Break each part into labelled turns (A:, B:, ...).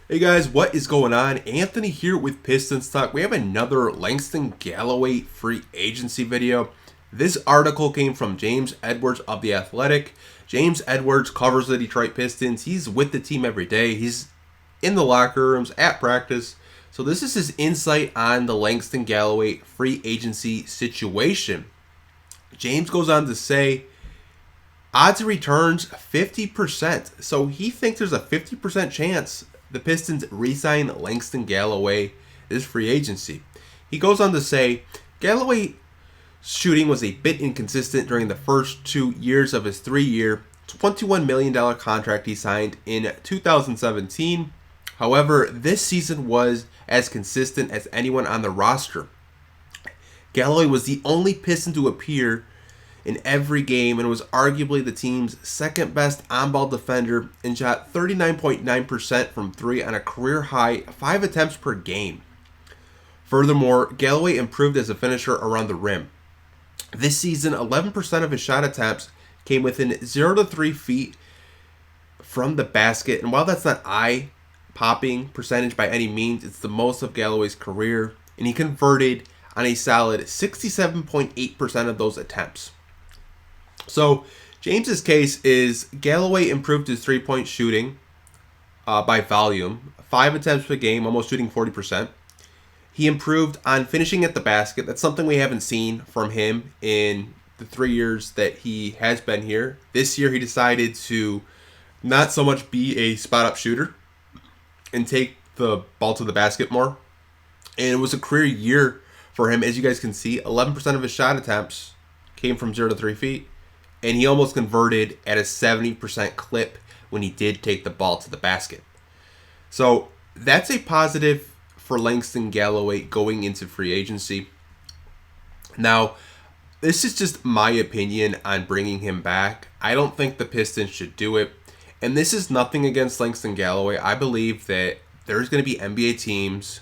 A: Hey guys, what is going on? Anthony here with Pistons Talk. We have another Langston Galloway free agency video. This article came from James Edwards of The Athletic. James Edwards covers the Detroit Pistons. He's with the team every day. He's in the locker rooms, at practice. So this is his insight on the Langston Galloway free agency situation. James goes on to say, odds of returns 50%. So he thinks there's a 50% chance the Pistons re-sign Langston Galloway this free agency. He goes on to say, Galloway's shooting was a bit inconsistent during the first 2 years of his 3-year, $21 million contract he signed in 2017. However, this season was as consistent as anyone on the roster. Galloway was the only Piston to appear in every game and was arguably the team's second best on-ball defender and shot 39.9% from three on a career-high 5 attempts per game. Furthermore, Galloway improved as a finisher around the rim. This season, 11% of his shot attempts came within 0 to 3 feet from the basket, and while that's not eye-popping percentage by any means, it's the most of Galloway's career, and he converted on a solid 67.8% of those attempts. So, James's case is Galloway improved his three-point shooting by volume, 5 attempts per game, almost shooting 40%. He improved on finishing at the basket. That's something we haven't seen from him in the 3 years that he has been here. This year, he decided to not so much be a spot-up shooter and take the ball to the basket more. And it was a career year for him. As you guys can see, 11% of his shot attempts came from 0 to 3 feet. And he almost converted at a 70% clip when he did take the ball to the basket. So that's a positive for Langston Galloway going into free agency. Now, this is just my opinion on bringing him back. I don't think the Pistons should do it. And this is nothing against Langston Galloway. I believe that there's going to be NBA teams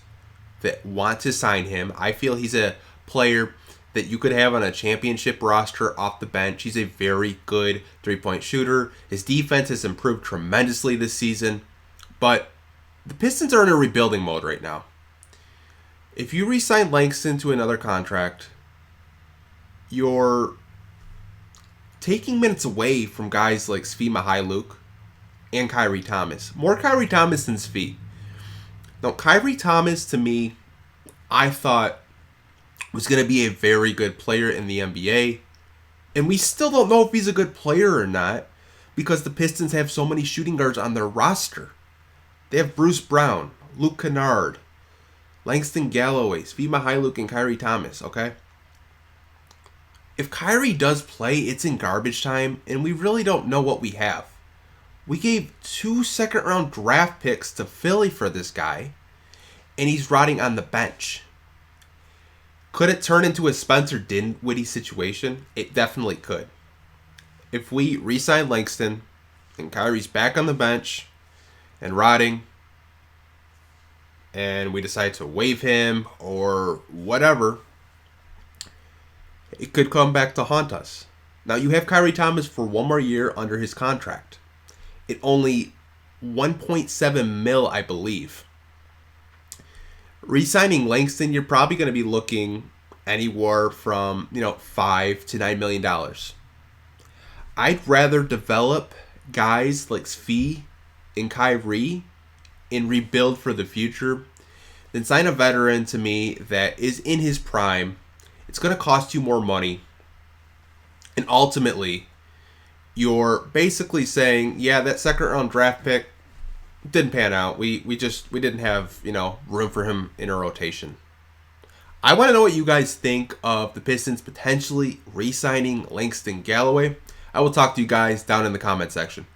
A: that want to sign him. I feel he's a player that you could have on a championship roster off the bench. He's a very good three-point shooter. His defense has improved tremendously this season. But the Pistons are in a rebuilding mode right now. If you re-sign Langston to another contract, you're taking minutes away from guys like Svi Mykhailiuk and Kyrie Thomas. More Kyrie Thomas than Svi. Now, Kyrie Thomas, to me, I thought was going to be a very good player in the NBA. And we still don't know if he's a good player or not because the Pistons have so many shooting guards on their roster. They have Bruce Brown, Luke Kennard, Langston Galloway, Svi Mykhailiuk, and Kyrie Thomas, okay? If Kyrie does play, it's in garbage time, and we really don't know what we have. We gave 2 second-round draft picks to Philly for this guy, and he's rotting on the bench. Could it turn into a Spencer Dinwiddie situation? It definitely could. If we re-sign Langston and Kyrie's back on the bench and rotting, and we decide to waive him or whatever, it could come back to haunt us. Now, you have Kyrie Thomas for 1 more year under his contract. It only 1.7 mil, I believe. Re-signing Langston, you're probably going to be looking anywhere from, $5 to $9 million. I'd rather develop guys like Svi and Kyrie and rebuild for the future than sign a veteran to me that is in his prime. It's going to cost you more money. And ultimately, you're basically saying, yeah, that second round draft pick didn't pan out. We didn't have, room for him in a rotation. I want to know what you guys think of the Pistons potentially re-signing Langston Galloway. I will talk to you guys down in the comment section.